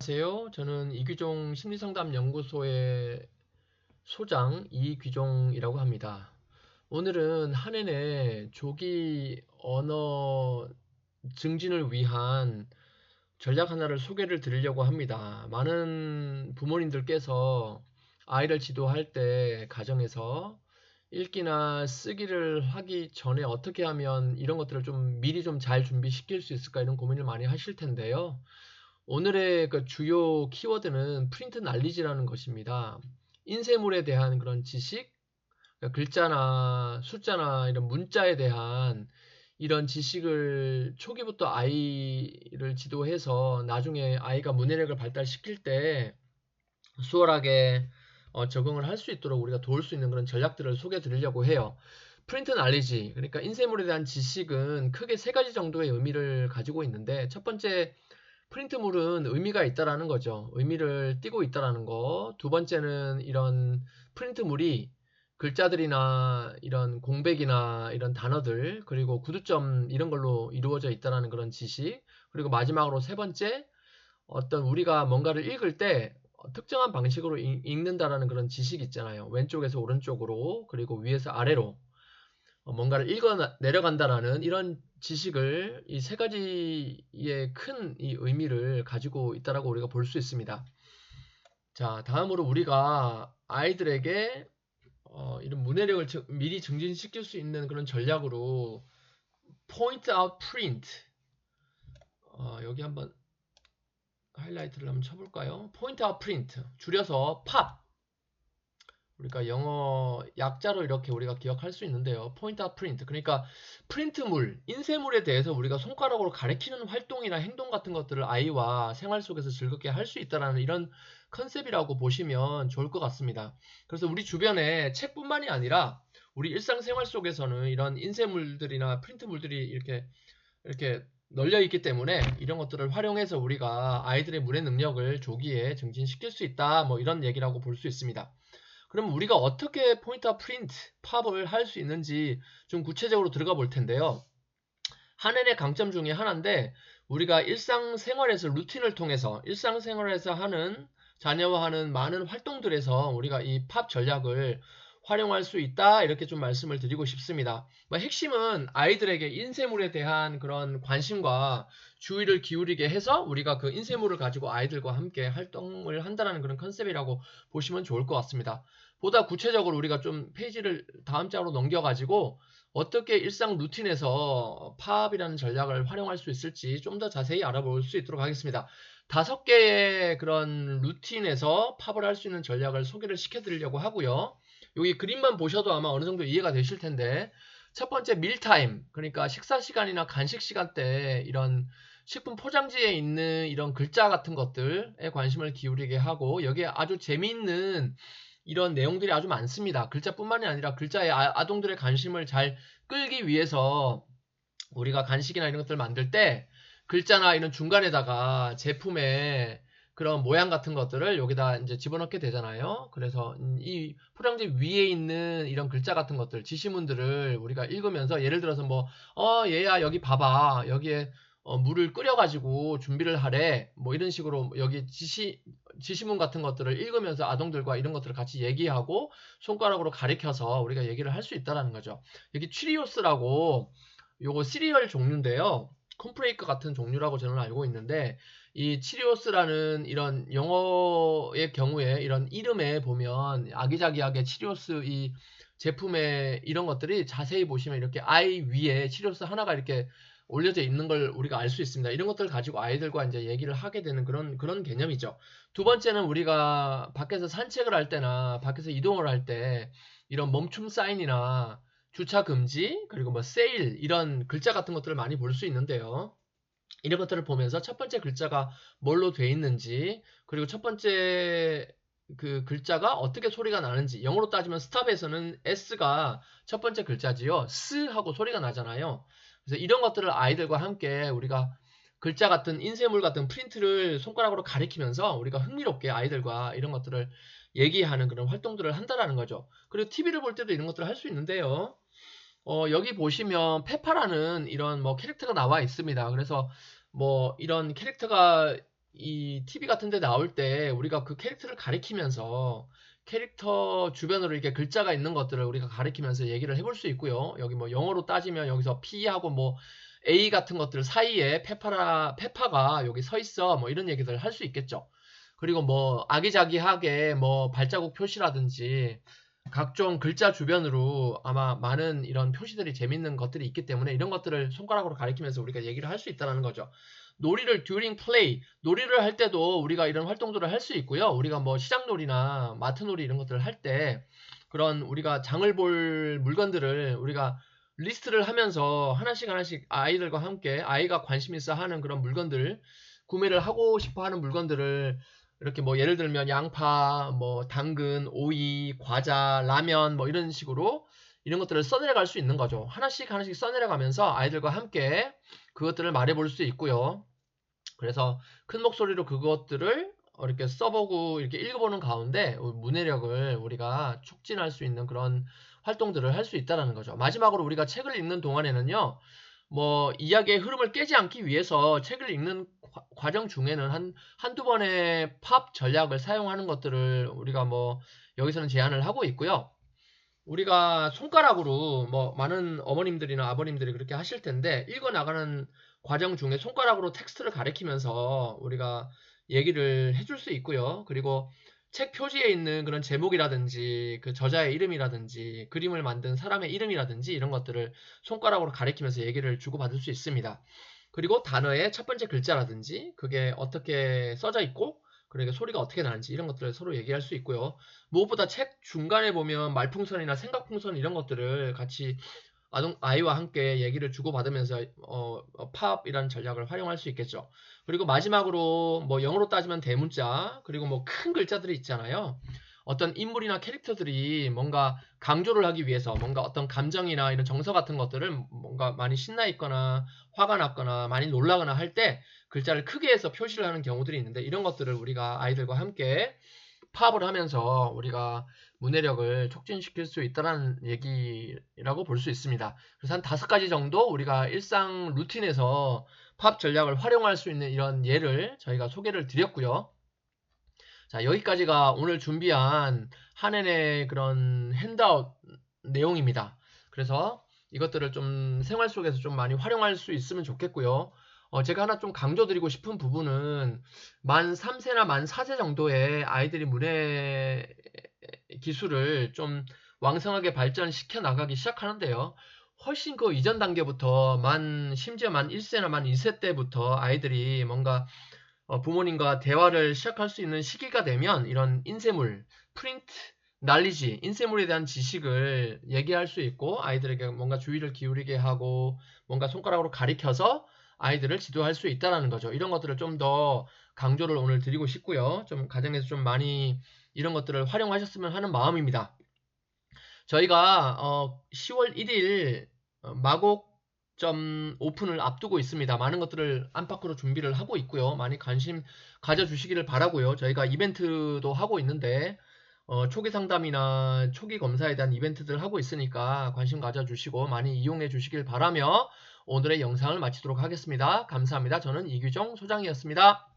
안녕하세요. 저는 이규종 심리상담연구소의 소장 이규종이라고 합니다. 오늘은 한해내 조기 언어 증진을 위한 전략 하나를 소개를 드리려고 합니다. 많은 부모님들께서 아이를 지도할 때 가정에서 읽기나 쓰기를 하기 전에 어떻게 하면 이런 것들을 좀 미리 좀 잘 준비시킬 수 있을까 이런 고민을 많이 하실 텐데요. 오늘의 그 주요 키워드는 프린트 날리지라는 것입니다. 인쇄물에 대한 그런 지식, 그러니까 글자나 숫자나 이런 문자에 대한 이런 지식을 초기부터 아이를 지도해서 나중에 아이가 문해력을 발달시킬 때 수월하게 적응을 할 수 있도록 우리가 도울 수 있는 그런 전략들을 소개해 드리려고 해요. 프린트 날리지, 그러니까 인쇄물에 대한 지식은 크게 세 가지 정도의 의미를 가지고 있는데, 첫 번째 프린트물은 의미가 있다라는 거죠. 의미를 띠고 있다라는 거. 두 번째는 이런 프린트물이 글자들이나 이런 공백이나 이런 단어들, 그리고 구두점 이런 걸로 이루어져 있다라는 그런 지식. 그리고 마지막으로 세 번째, 어떤 우리가 뭔가를 읽을 때 특정한 방식으로 읽는다라는 그런 지식 있잖아요. 왼쪽에서 오른쪽으로, 그리고 위에서 아래로. 뭔가를 읽어 내려간다라는 이런 지식을 이 세 가지의 큰 이 의미를 가지고 있다라고 우리가 볼 수 있습니다. 자, 다음으로 우리가 아이들에게 이런 문해력을 미리 증진시킬 수 있는 그런 전략으로 point out print 여기 한번 하이라이트를 한번 쳐볼까요? point out print 줄여서 팝 우리가 영어 약자로 이렇게 우리가 기억할 수 있는데요. 포인트 아웃 프린트. 그러니까 프린트물, 인쇄물에 대해서 우리가 손가락으로 가리키는 활동이나 행동 같은 것들을 아이와 생활 속에서 즐겁게 할 수 있다라는 이런 컨셉이라고 보시면 좋을 것 같습니다. 그래서 우리 주변에 책뿐만이 아니라 우리 일상생활 속에서는 이런 인쇄물들이나 프린트물들이 이렇게 널려 있기 때문에 이런 것들을 활용해서 우리가 아이들의 문해 능력을 조기에 증진시킬 수 있다. 뭐 이런 얘기라고 볼 수 있습니다. 그럼 우리가 어떻게 포인터 프린트, 팝을 할 수 있는지 좀 구체적으로 들어가 볼 텐데요. 한엔의 강점 중에 하나인데 우리가 일상생활에서 루틴을 통해서 일상생활에서 하는 자녀와 하는 많은 활동들에서 우리가 이 팝 전략을 활용할 수 있다 이렇게 좀 말씀을 드리고 싶습니다. 뭐 핵심은 아이들에게 인쇄물에 대한 그런 관심과 주의를 기울이게 해서 우리가 그 인쇄물을 가지고 아이들과 함께 활동을 한다는 그런 컨셉이라고 보시면 좋을 것 같습니다. 보다 구체적으로 우리가 좀 페이지를 다음 장으로 넘겨가지고 어떻게 일상 루틴에서 팝이라는 전략을 활용할 수 있을지 좀 더 자세히 알아볼 수 있도록 하겠습니다. 5개의 그런 루틴에서 팝을 할 수 있는 전략을 소개를 시켜드리려고 하고요. 여기 그림만 보셔도 아마 어느 정도 이해가 되실 텐데 첫 번째 밀타임, 그러니까 식사 시간이나 간식 시간 때 이런 식품 포장지에 있는 이런 글자 같은 것들에 관심을 기울이게 하고 여기에 아주 재미있는 이런 내용들이 아주 많습니다. 글자뿐만이 아니라 글자의 아동들의 관심을 잘 끌기 위해서 우리가 간식이나 이런 것들을 만들 때 글자나 이런 중간에다가 제품의 그런 모양 같은 것들을 여기다 이제 집어넣게 되잖아요. 그래서 이 포장지 위에 있는 이런 글자 같은 것들, 지시문들을 우리가 읽으면서 예를 들어서 뭐, 얘야, 여기 봐봐. 여기에 물을 끓여가지고 준비를 하래. 뭐 이런 식으로 여기 지시문 같은 것들을 읽으면서 아동들과 이런 것들을 같이 얘기하고 손가락으로 가리켜서 우리가 얘기를 할 수 있다라는 거죠. 여기 취리오스라고 요거 시리얼 종류인데요. 콘프레이크 같은 종류라고 저는 알고 있는데 이 치리오스라는 이런 영어의 경우에 이런 이름에 보면 아기자기하게 치리오스 이 제품의 이런 것들이 자세히 보시면 이렇게 아이 위에 치리오스 하나가 이렇게 올려져 있는 걸 우리가 알 수 있습니다. 이런 것들을 가지고 아이들과 이제 얘기를 하게 되는 그런 개념이죠. 두 번째는 우리가 밖에서 산책을 할 때나 밖에서 이동을 할 때 이런 멈춤 사인이나 주차 금지, 그리고 뭐 세일 이런 글자 같은 것들을 많이 볼 수 있는데요. 이런 것들을 보면서 첫 번째 글자가 뭘로 돼 있는지, 그리고 첫 번째 그 글자가 어떻게 소리가 나는지, 영어로 따지면 스탑에서는 S가 첫 번째 글자지요. 스 하고 소리가 나잖아요. 그래서 이런 것들을 아이들과 함께 우리가 글자 같은 인쇄물 같은 프린트를 손가락으로 가리키면서 우리가 흥미롭게 아이들과 이런 것들을 얘기하는 그런 활동들을 한다라는 거죠. 그리고 TV를 볼 때도 이런 것들을 할 수 있는데요. 여기 보시면 페파라는 이런 뭐 캐릭터가 나와 있습니다. 그래서 뭐 이런 캐릭터가 이 TV 같은 데 나올 때 우리가 그 캐릭터를 가리키면서 캐릭터 주변으로 이렇게 글자가 있는 것들을 우리가 가리키면서 얘기를 해볼 수 있고요. 여기 뭐 영어로 따지면 여기서 P하고 뭐 A 같은 것들 사이에 페파가 여기 서 있어. 뭐 이런 얘기들 할 수 있겠죠. 그리고 뭐 아기자기하게 뭐 발자국 표시라든지 각종 글자 주변으로 아마 많은 이런 표시들이 재밌는 것들이 있기 때문에 이런 것들을 손가락으로 가리키면서 우리가 얘기를 할 수 있다는 거죠. 놀이를 during play, 놀이를 할 때도 우리가 이런 활동들을 할 수 있고요. 우리가 뭐 시장놀이나 마트놀이 이런 것들을 할 때 그런 우리가 장을 볼 물건들을 우리가 리스트를 하면서 하나씩 아이들과 함께 아이가 관심 있어 하는 그런 물건들 구매를 하고 싶어 하는 물건들을 이렇게 뭐 예를 들면 양파, 뭐 당근, 오이, 과자, 라면 뭐 이런 식으로 이런 것들을 써내려갈 수 있는 거죠. 하나씩 써내려가면서 아이들과 함께 그것들을 말해볼 수 있고요. 그래서 큰 목소리로 그것들을 이렇게 써보고 이렇게 읽어보는 가운데 문해력을 우리가 촉진할 수 있는 그런 활동들을 할 수 있다는 거죠. 마지막으로 우리가 책을 읽는 동안에는요. 뭐 이야기의 흐름을 깨지 않기 위해서 책을 읽는 과정 중에는 한두 번의 팝 전략을 사용하는 것들을 우리가 뭐 여기서는 제안을 하고 있고요. 우리가 손가락으로 뭐 많은 어머님들이나 아버님들이 그렇게 하실 텐데 읽어 나가는 과정 중에 손가락으로 텍스트를 가리키면서 우리가 얘기를 해줄 수 있고요. 그리고 책 표지에 있는 그런 제목이라든지 그 저자의 이름이라든지 그림을 만든 사람의 이름이라든지 이런 것들을 손가락으로 가리키면서 얘기를 주고받을 수 있습니다. 그리고 단어의 첫 번째 글자라든지 그게 어떻게 써져 있고 그러니까 소리가 어떻게 나는지 이런 것들을 서로 얘기할 수 있고요. 무엇보다 책 중간에 보면 말풍선이나 생각풍선 이런 것들을 같이 아이와 함께 얘기를 주고받으면서 팝이라는 전략을 활용할 수 있겠죠. 그리고 마지막으로 뭐 영어로 따지면 대문자 그리고 뭐 큰 글자들이 있잖아요. 어떤 인물이나 캐릭터들이 뭔가 강조를 하기 위해서 뭔가 어떤 감정이나 이런 정서 같은 것들을 뭔가 많이 신나 있거나 화가 났거나 많이 놀라거나 할 때 글자를 크게 해서 표시를 하는 경우들이 있는데 이런 것들을 우리가 아이들과 함께 파업을 하면서 우리가 문해력을 촉진시킬 수 있다는 얘기라고 볼 수 있습니다. 그래서 한 5가지 정도 우리가 일상 루틴에서 파업 전략을 활용할 수 있는 이런 예를 저희가 소개를 드렸고요. 자, 여기까지가 오늘 준비한 한해의 그런 핸드아웃 내용입니다. 그래서 이것들을 좀 생활 속에서 좀 많이 활용할 수 있으면 좋겠고요. 제가 하나 좀 강조드리고 싶은 부분은 만 3세나 만 4세 정도의 아이들이 문해 기술을 좀 왕성하게 발전시켜 나가기 시작하는데요. 훨씬 그 이전 단계부터 심지어 만 1세나 만 2세 때부터 아이들이 뭔가 부모님과 대화를 시작할 수 있는 시기가 되면 이런 인쇄물, 프린트, 날리지, 인쇄물에 대한 지식을 얘기할 수 있고 아이들에게 뭔가 주의를 기울이게 하고 뭔가 손가락으로 가리켜서 아이들을 지도할 수 있다는 거죠. 이런 것들을 좀 더 강조를 오늘 드리고 싶고요. 좀 가정에서 좀 많이 이런 것들을 활용하셨으면 하는 마음입니다. 저희가 10월 1일 마곡점 오픈을 앞두고 있습니다. 많은 것들을 안팎으로 준비를 하고 있고요. 많이 관심 가져주시기를 바라고요. 저희가 이벤트도 하고 있는데 초기 상담이나 초기 검사에 대한 이벤트들 하고 있으니까 관심 가져주시고 많이 이용해 주시길 바라며 오늘의 영상을 마치도록 하겠습니다. 감사합니다. 저는 이규정 소장이었습니다.